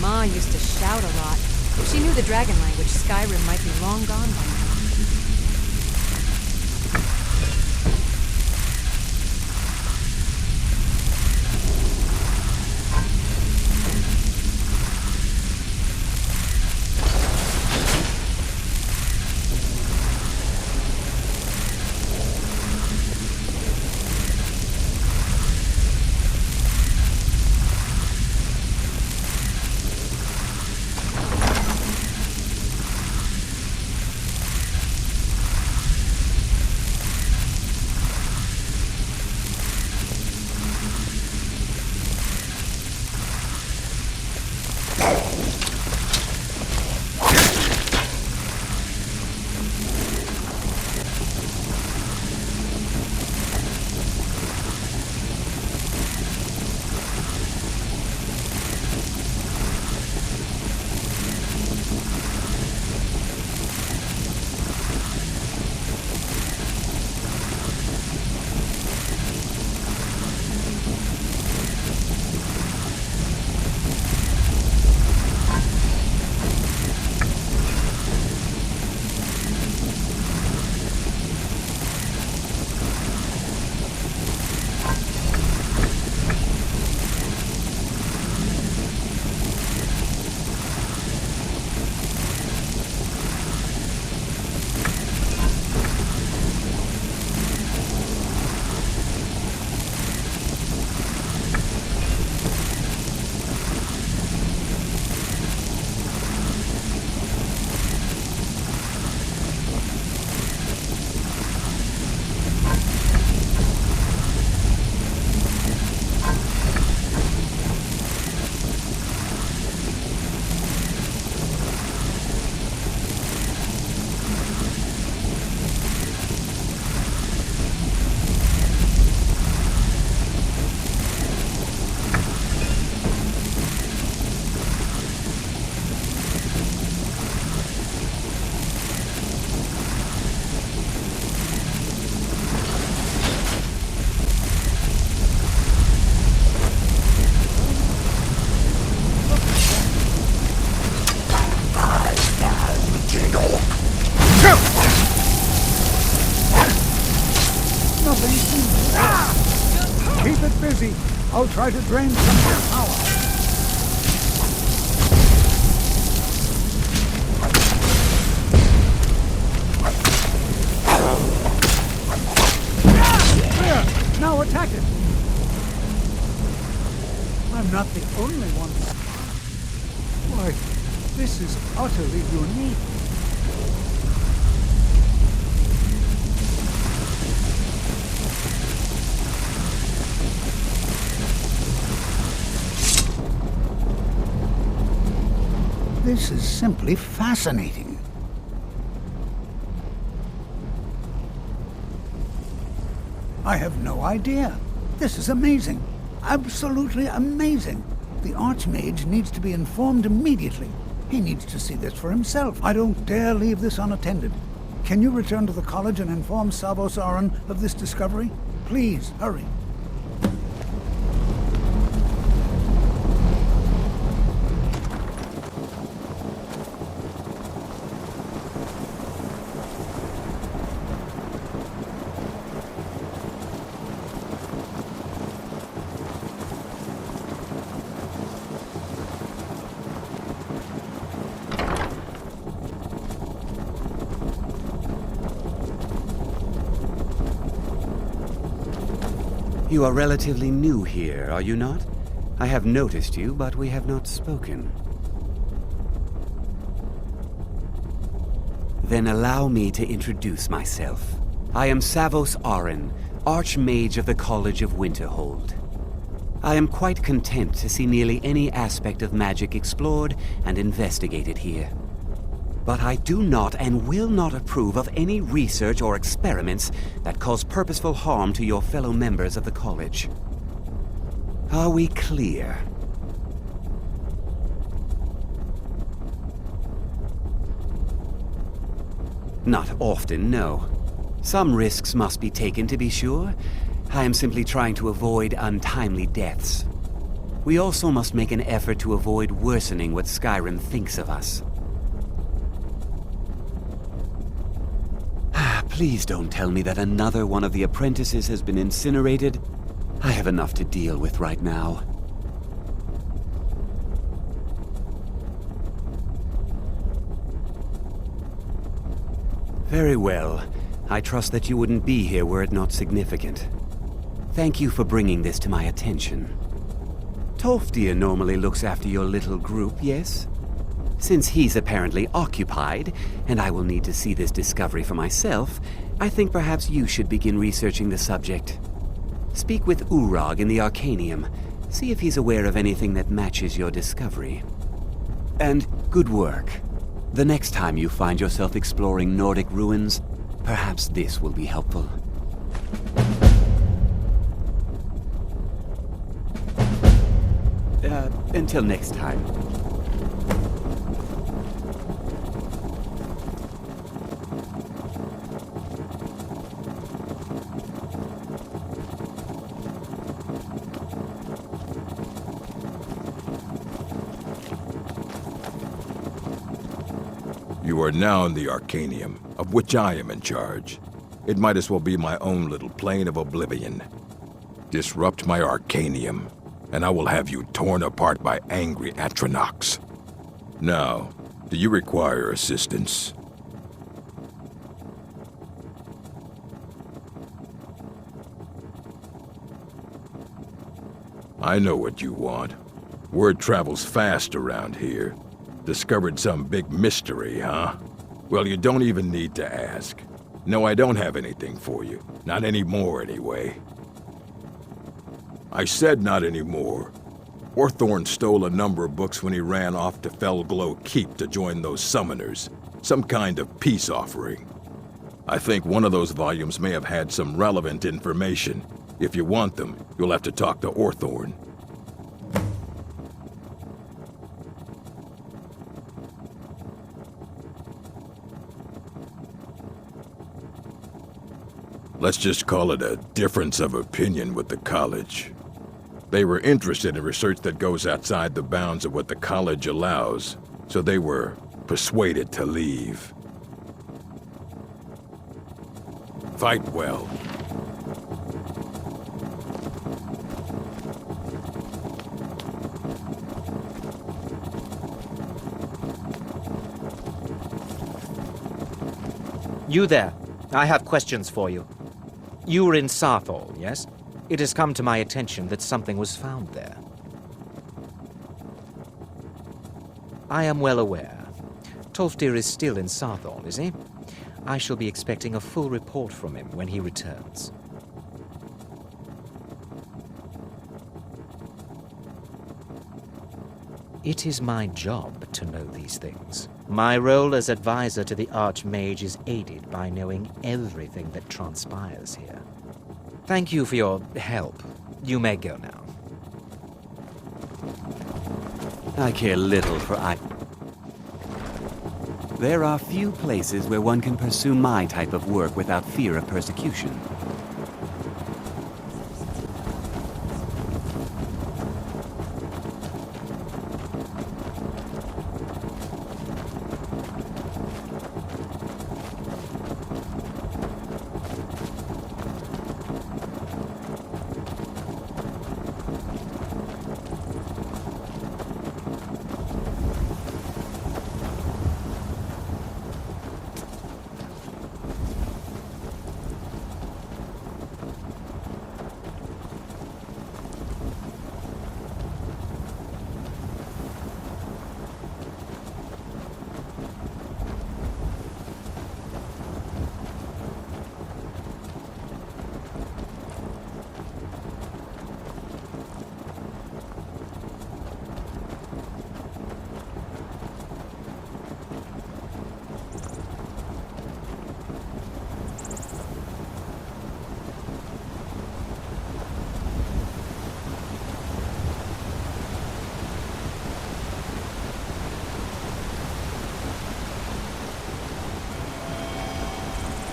Ma used to shout a lot. If she knew the dragon language, Skyrim might be long gone by now. Keep it busy. I'll try to drain some of their power. There! Now attack it! I'm not the only one. Why, this is utterly unique. This is simply fascinating. I have no idea. This is amazing. Absolutely amazing. The Archmage needs to be informed immediately. He needs to see this for himself. I don't dare leave this unattended. Can you return to the college and inform Savos Aran of this discovery? Please, hurry. You are relatively new here, are you not? I have noticed you, but we have not spoken. Then allow me to introduce myself. I am Savos Arin, Archmage of the College of Winterhold. I am quite content to see nearly any aspect of magic explored and investigated here. But I do not and will not approve of any research or experiments that cause purposeful harm to your fellow members of the college. Are we clear? Not often, no. Some risks must be taken, to be sure. I am simply trying to avoid untimely deaths. We also must make an effort to avoid worsening what Skyrim thinks of us. Please don't tell me that another one of the apprentices has been incinerated. I have enough to deal with right now. Very well. I trust that you wouldn't be here were it not significant. Thank you for bringing this to my attention. Tolfdir normally looks after your little group, yes? Since he's apparently occupied, and I will need to see this discovery for myself, I think perhaps you should begin researching the subject. Speak with Urag in the Arcanium. See if he's aware of anything that matches your discovery. And good work. The next time you find yourself exploring Nordic ruins, perhaps this will be helpful. Until next time. You are now in the Arcanium, of which I am in charge. It might as well be my own little plane of oblivion. Disrupt my Arcanium, and I will have you torn apart by angry Atronachs. Now, do you require assistance? I know what you want. Word travels fast around here. Discovered some big mystery, huh? Well, you don't even need to ask. No, I don't have anything for you. Not anymore, anyway. I said not anymore. Orthorn stole a number of books when he ran off to Felglow Keep to join those summoners. Some kind of peace offering. I think one of those volumes may have had some relevant information. If you want them, you'll have to talk to Orthorn. Let's just call it a difference of opinion with the college. They were interested in research that goes outside the bounds of what the college allows, so they were persuaded to leave. Fight well. You there. I have questions for you. You were in Sarthol, yes? It has come to my attention that something was found there. I am well aware. Tolfdir is still in Sarthol, is he? I shall be expecting a full report from him when he returns. It is my job to know these things. My role as advisor to the Archmage is aided by knowing everything that transpires here. Thank you for your help. You may go now. I care little for There are few places where one can pursue my type of work without fear of persecution.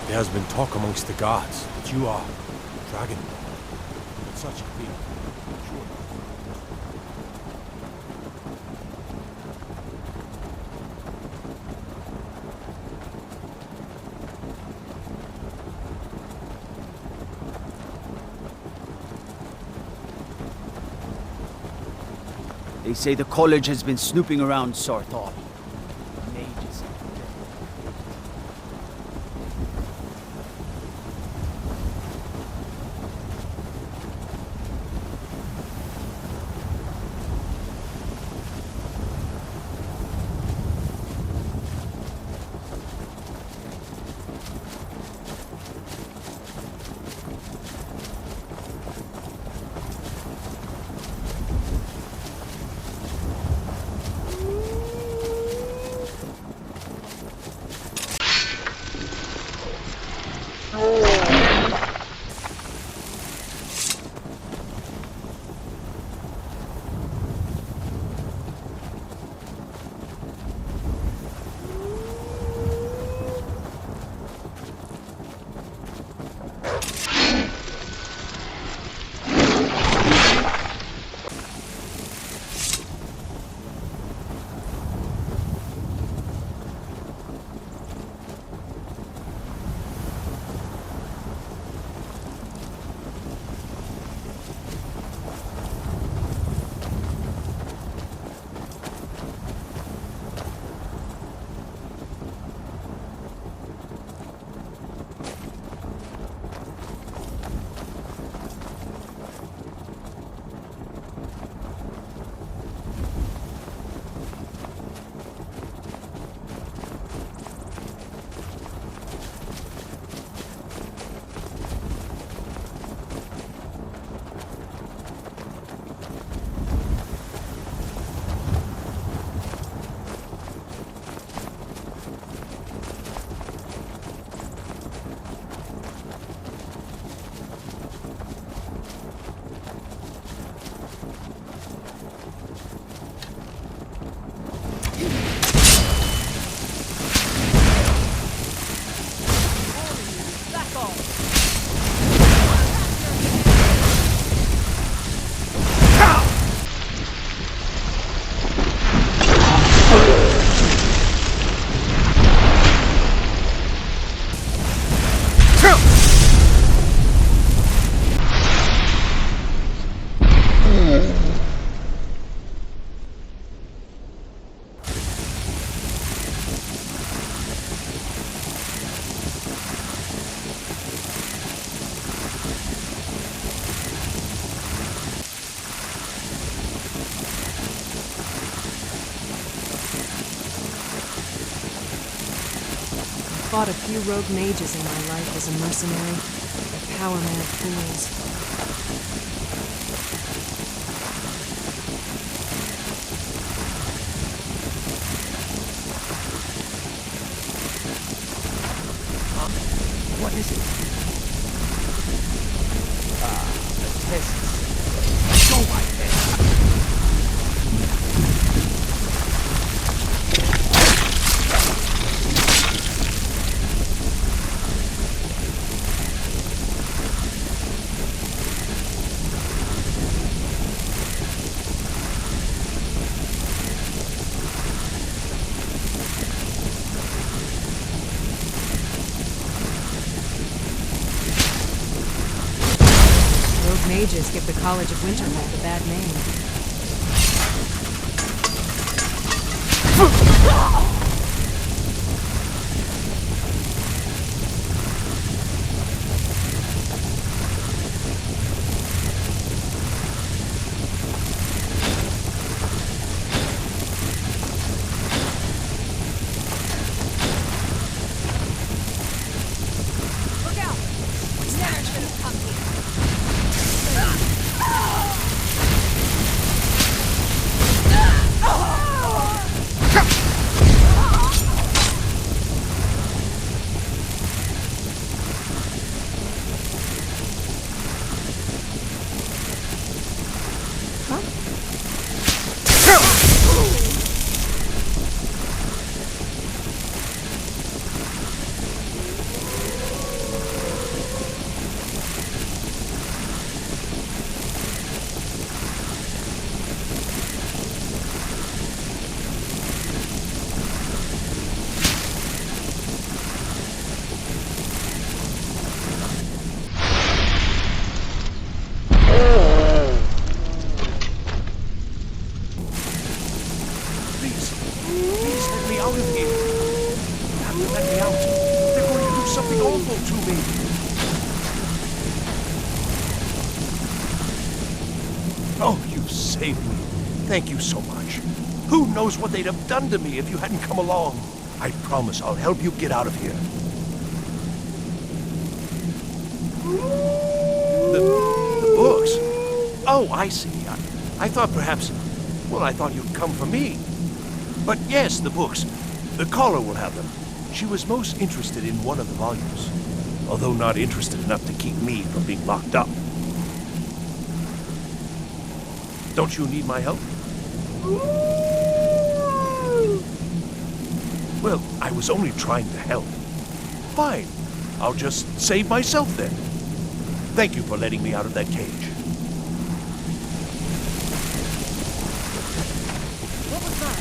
There has been talk amongst the gods that you are Dragon. But such a thing, surely. They say the college has been snooping around Sarthal. Mages. Fought a few rogue mages in my life as a mercenary. They're power-mad fools. What is it? The tests. Go my head. Mages give the College of Winterhold a bad name. Look out! Never should have come here. let me out. They're going to do something awful to me. Oh, you've saved me. Thank you so much. Who knows what they'd have done to me if you hadn't come along? I promise I'll help you get out of here. The books? Oh, I see. I thought perhaps... Well, I thought you'd come for me. But yes, the books. The caller will have them. She was most interested in one of the volumes, although not interested enough to keep me from being locked up. Don't you need my help? Well, I was only trying to help. Fine. I'll just save myself then. Thank you for letting me out of that cage. What was that?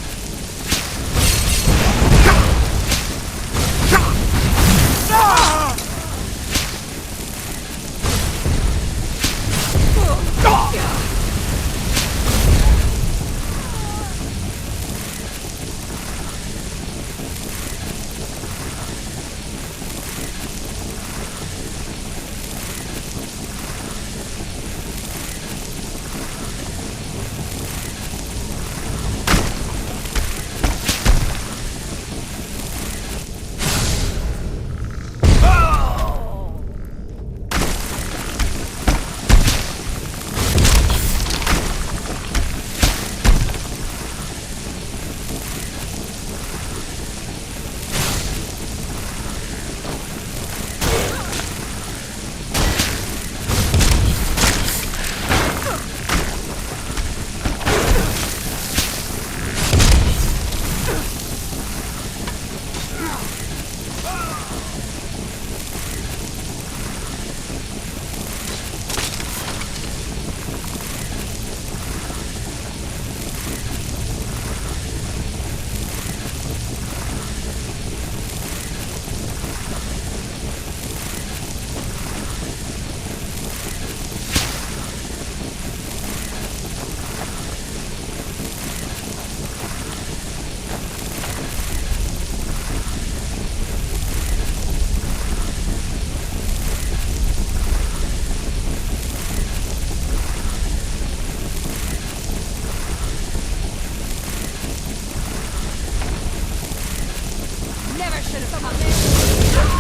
Never should have come out there.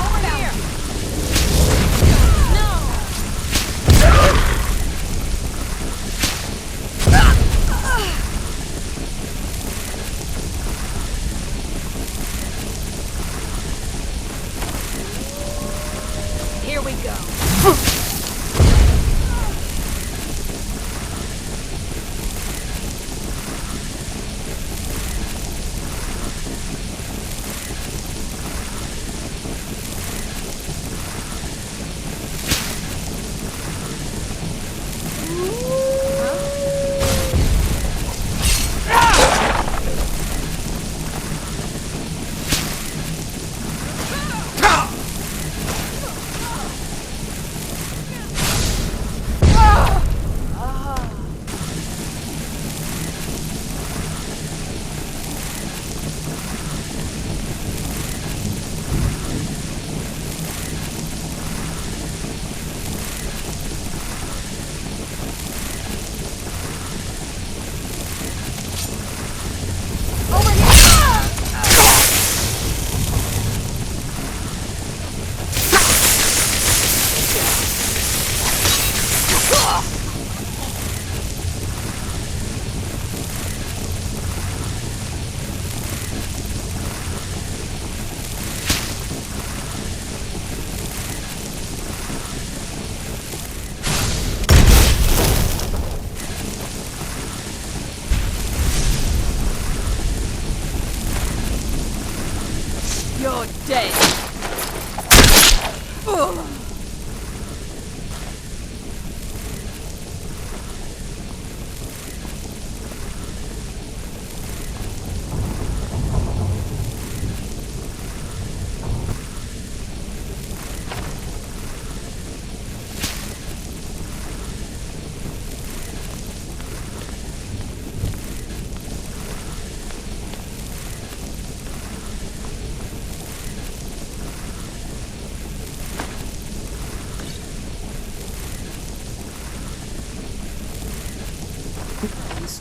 Over here. No. Here we go.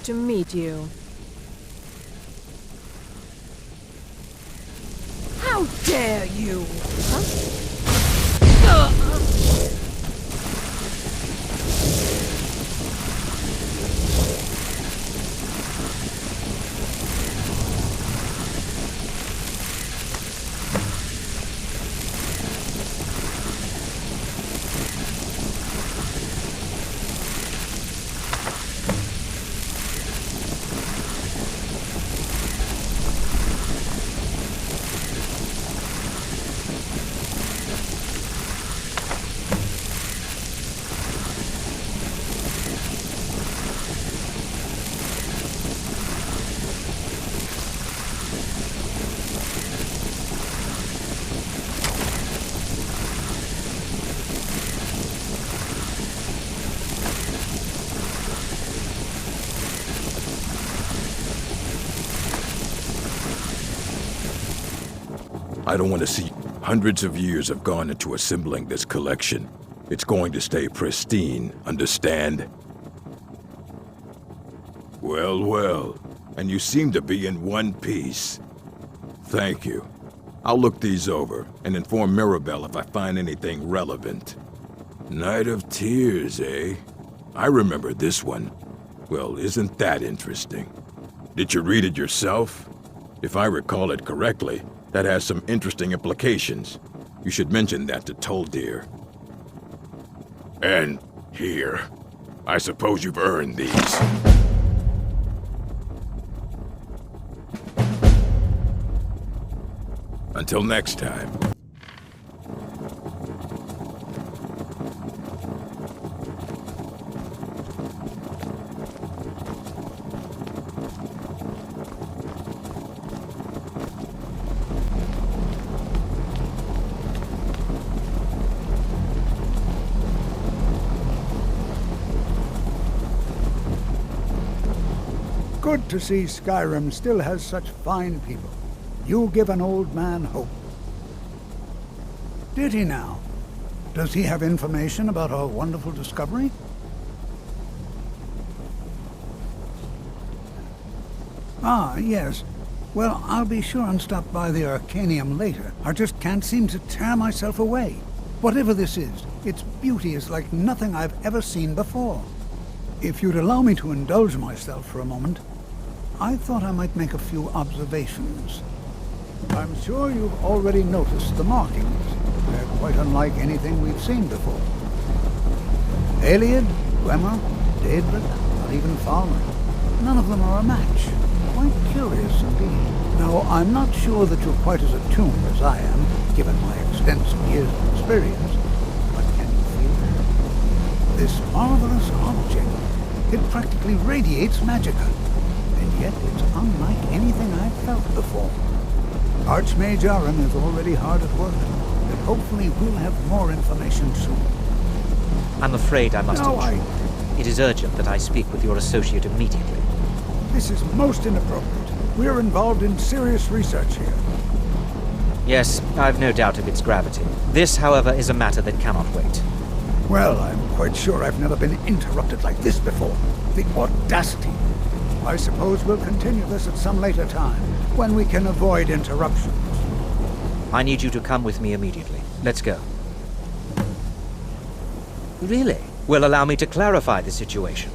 to meet you. How dare you! I don't want to see hundreds of years have gone into assembling this collection. It's going to stay pristine, understand? Well, well, and you seem to be in one piece. Thank you. I'll look these over and inform Mirabelle if I find anything relevant. Night of Tears, eh? I remember this one. Well, isn't that interesting? Did you read it yourself? If I recall it correctly, that has some interesting implications. You should mention that to Toldir. And here. I suppose you've earned these. Until next time. Good to see Skyrim still has such fine people. You give an old man hope. Did he now? Does he have information about our wonderful discovery? Ah, yes. Well, I'll be sure and stop by the Arcanium later. I just can't seem to tear myself away. Whatever this is, its beauty is like nothing I've ever seen before. If you'd allow me to indulge myself for a moment, I thought I might make a few observations. I'm sure you've already noticed the markings. They're quite unlike anything we've seen before. Aliad, Dwemer, Daedric, not even Falmer. None of them are a match. Quite curious indeed. Now, I'm not sure that you're quite as attuned as I am, given my extensive years of experience, but can you feel it? This marvelous object, it practically radiates magicka. And yet it's unlike anything I've felt before. Archmage Aram is already hard at work, and hopefully we'll have more information soon. I'm afraid I must No, intrude. It is urgent that I speak with your associate immediately. This is most inappropriate. We're involved in serious research here. Yes, I've no doubt of its gravity. This, however, is a matter that cannot wait. Well, I'm quite sure I've never been interrupted like this before. The audacity. I suppose we'll continue this at some later time, when we can avoid interruptions. I need you to come with me immediately. Let's go. Really? Well, allow me to clarify the situation.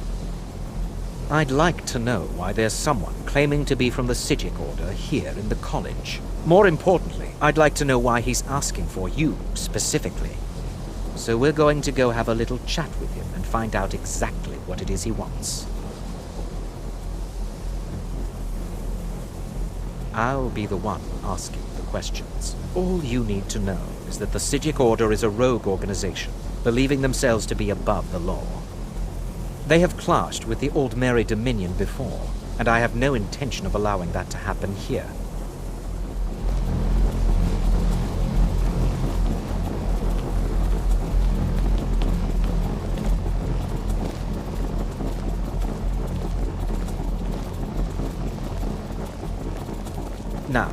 I'd like to know why there's someone claiming to be from the Psijic Order here in the college. More importantly, I'd like to know why he's asking for you, specifically. So we're going to go have a little chat with him and find out exactly what it is he wants. I'll be the one asking the questions. All you need to know is that the Psijic Order is a rogue organization, believing themselves to be above the law. They have clashed with the Aldmeri Dominion before, and I have no intention of allowing that to happen here. Now,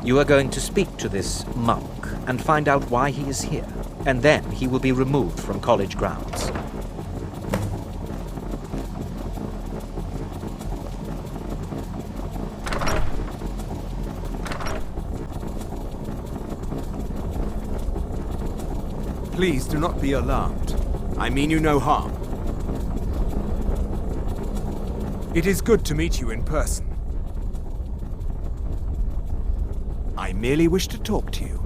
you are going to speak to this monk and find out why he is here, and then he will be removed from college grounds. Please do not be alarmed. I mean you no harm. It is good to meet you in person. I merely wish to talk to you.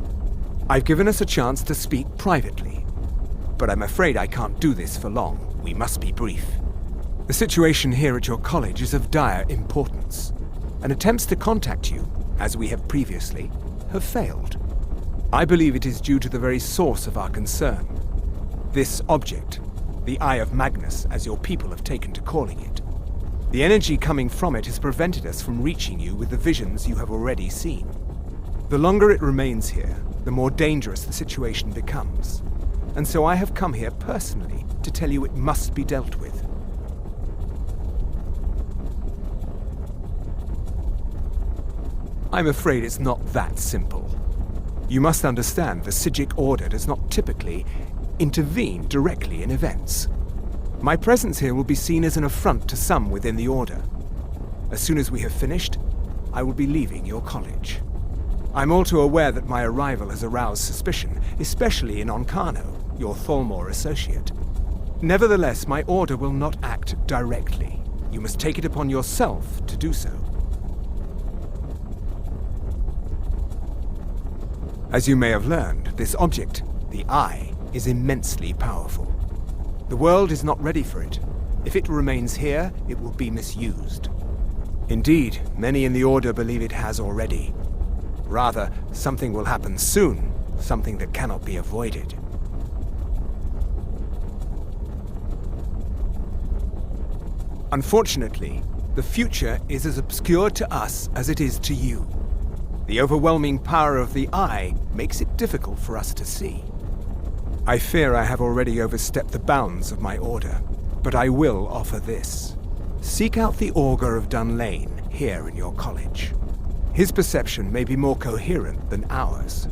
I've given us a chance to speak privately, but I'm afraid I can't do this for long. We must be brief. The situation here at your college is of dire importance, and attempts to contact you, as we have previously, have failed. I believe it is due to the very source of our concern. This object, the Eye of Magnus, as your people have taken to calling it. The energy coming from it has prevented us from reaching you with the visions you have already seen. The longer it remains here, the more dangerous the situation becomes. And so I have come here personally to tell you it must be dealt with. I'm afraid it's not that simple. You must understand the Psijic Order does not typically intervene directly in events. My presence here will be seen as an affront to some within the Order. As soon as we have finished, I will be leaving your college. I'm all too aware that my arrival has aroused suspicion, especially in Onkano, your Thalmor associate. Nevertheless, my Order will not act directly. You must take it upon yourself to do so. As you may have learned, this object, the Eye, is immensely powerful. The world is not ready for it. If it remains here, it will be misused. Indeed, many in the Order believe it has already. Rather, something will happen soon, something that cannot be avoided. Unfortunately, the future is as obscure to us as it is to you. The overwhelming power of the Eye makes it difficult for us to see. I fear I have already overstepped the bounds of my Order, but I will offer this. Seek out the Augur of Dunlane here in your college. His perception may be more coherent than ours.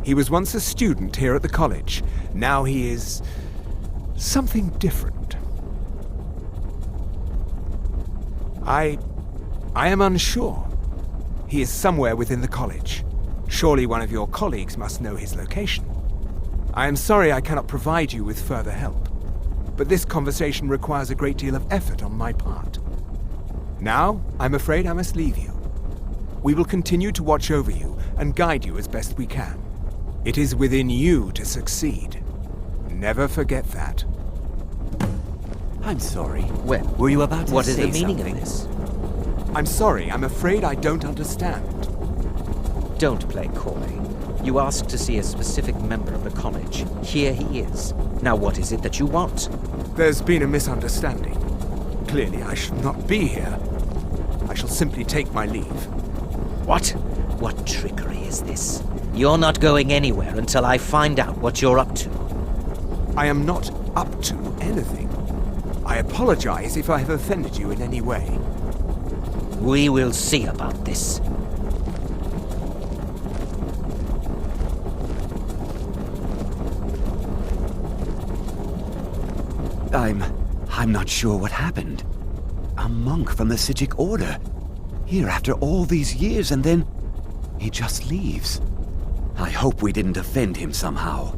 He was once a student here at the college. Now he is something different. I am unsure. He is somewhere within the college. Surely one of your colleagues must know his location. I am sorry I cannot provide you with further help, but this conversation requires a great deal of effort on my part. Now, I'm afraid I must leave you. We will continue to watch over you and guide you as best we can. It is within you to succeed. Never forget that. I'm sorry. Well, were you about to what say is the meaning something? of this? I'm sorry, I'm afraid I don't understand. Don't play coy. You asked to see a specific member of the college. Here he is. Now what is it that you want? There's been a misunderstanding. Clearly I should not be here. I shall simply take my leave. What? What trickery is this? You're not going anywhere until I find out what you're up to. I am not up to anything. I apologize if I have offended you in any way. We will see about this. I'm not sure what happened. A monk from the Psijic Order. Here after all these years, and then he just leaves. I hope we didn't offend him somehow.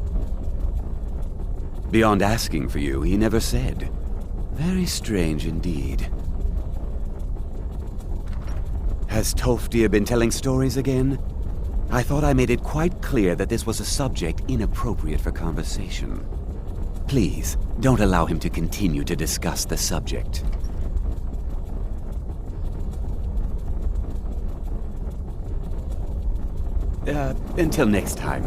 Beyond asking for you, he never said. Very strange indeed. Has Tolfdir been telling stories again? I thought I made it quite clear that this was a subject inappropriate for conversation. Please, don't allow him to continue to discuss the subject. Until next time.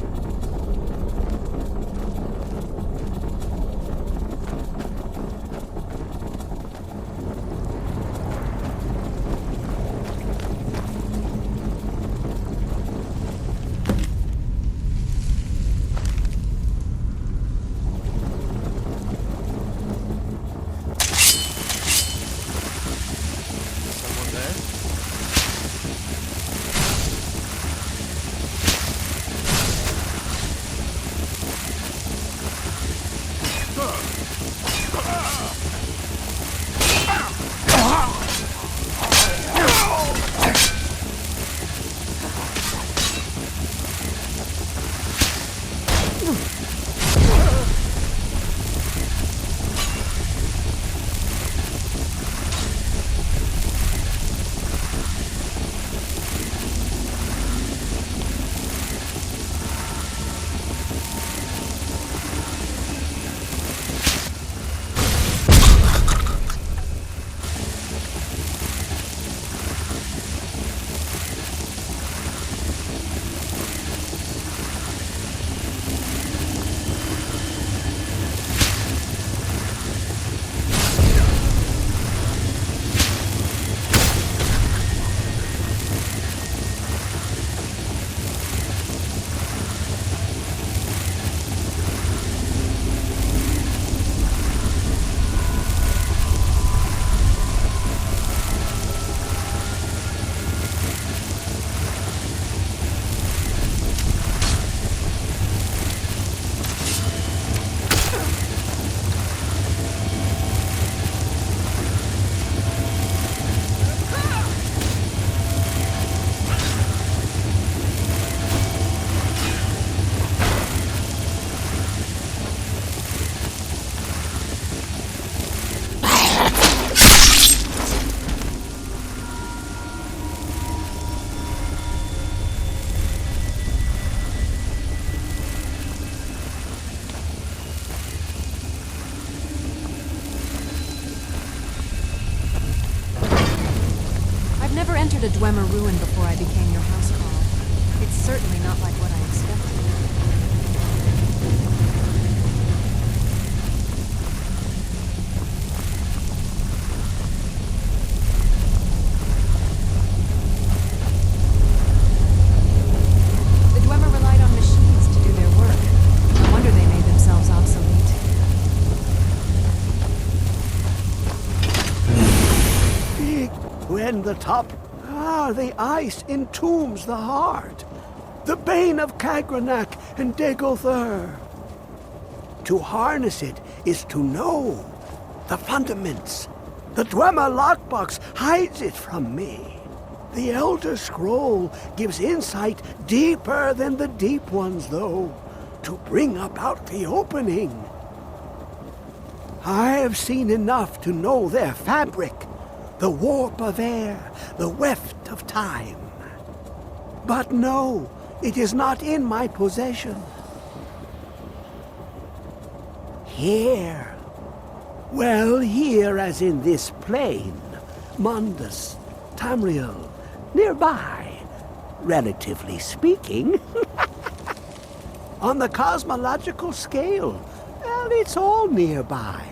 I've never entered a Dwemer ruin before I became your housecaller. It's certainly not like what I expected. The Dwemer relied on machines to do their work. No wonder they made themselves obsolete. When the top, the ice entombs the heart, the bane of Kagranak and Degolthur. To harness it is to know the fundaments. The Dwemer lockbox hides it from me. The Elder Scroll gives insight deeper than the deep ones, though, to bring about the opening. I have seen enough to know their fabric, the warp of air, the weft of time. But no, it is not in my possession. Here. Well, here as in this plain, Mundus, Tamriel, nearby, relatively speaking. On the cosmological scale, well, it's all nearby.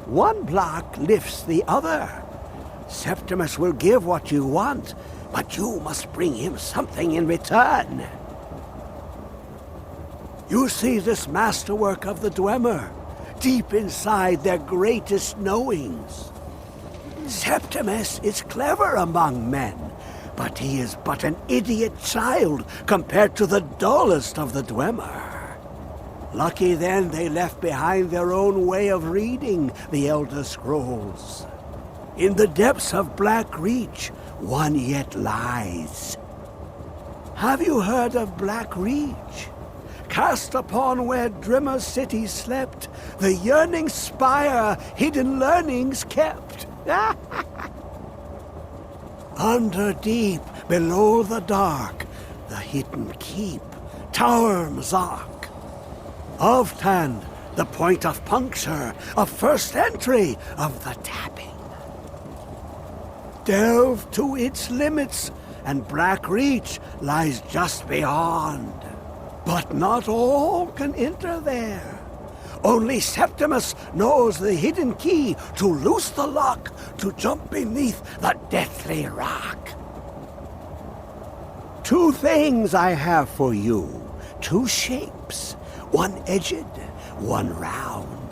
One block lifts the other. Septimus will give what you want, but you must bring him something in return. You see this masterwork of the Dwemer, deep inside their greatest knowings. Septimus is clever among men, but he is but an idiot child compared to the dullest of the Dwemer. Lucky then they left behind their own way of reading the Elder Scrolls. In the depths of Black Reach, one yet lies. Have you heard of Black Reach? Cast upon where Drimmer's city slept, the yearning spire hidden learnings kept. Under deep, below the dark, the hidden keep, Tower Mzark. Of Tand, the point of puncture, of first entry, of the tapping. Delve to its limits, and Black Reach lies just beyond. But not all can enter there. Only Septimus knows the hidden key to loose the lock, to jump beneath the deathly rock. Two things I have for you, two shapes. One edged, one round.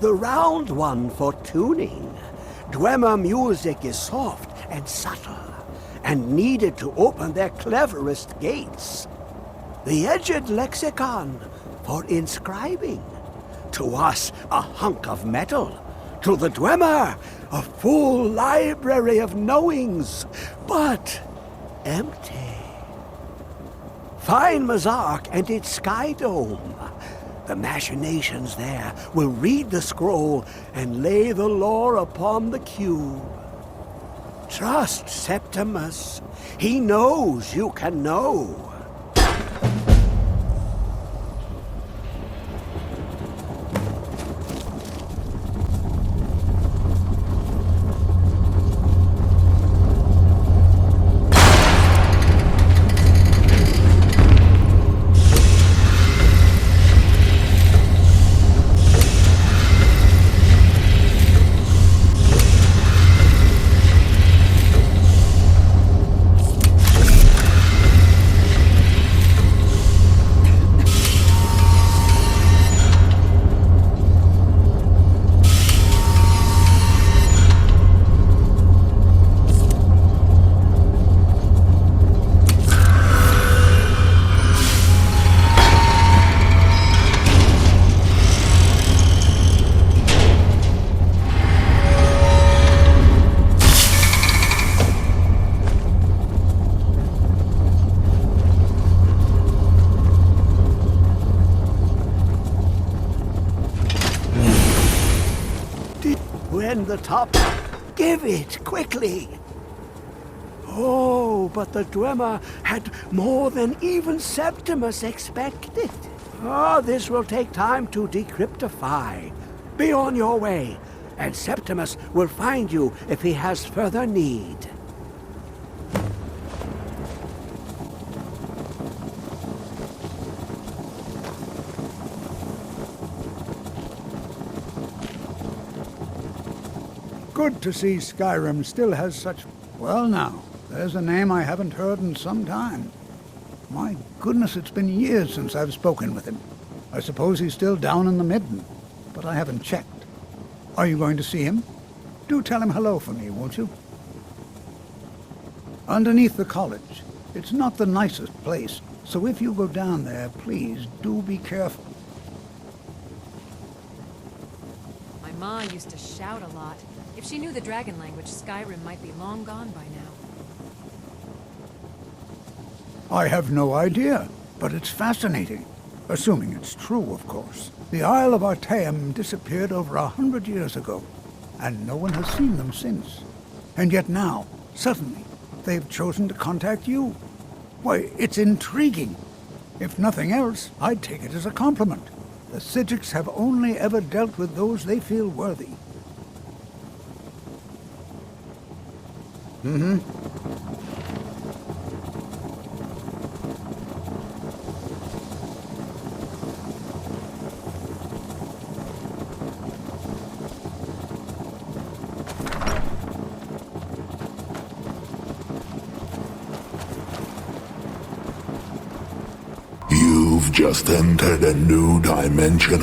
The round one for tuning. Dwemer music is soft and subtle, and needed to open their cleverest gates. The edged lexicon for inscribing. To us, a hunk of metal. To the Dwemer, a full library of knowings, but empty. Find Mzark and its sky dome. The machinations there will read the scroll and lay the lore upon the cube. Trust Septimus. He knows you can know. When the top, give it quickly. Oh, but the Dwemer had more than even Septimus expected. Oh, this will take time to decryptify. Be on your way, and Septimus will find you if he has further need. Good to see Skyrim still has such... Well now, there's a name I haven't heard in some time. My goodness, it's been years since I've spoken with him. I suppose he's still down in the Midden, but I haven't checked. Are you going to see him? Do tell him hello for me, won't you? Underneath the college. It's not the nicest place, so if you go down there, please do be careful. My ma used to shout a lot. If she knew the dragon language, Skyrim might be long gone by now. I have no idea, but it's fascinating. Assuming it's true, of course. The Isle of Artaeum disappeared over 100 years ago, and no one has seen them since. And yet now, suddenly, they've chosen to contact you. Why, it's intriguing. If nothing else, I'd take it as a compliment. The Psijics have only ever dealt with those they feel worthy. You've just entered a new dimension.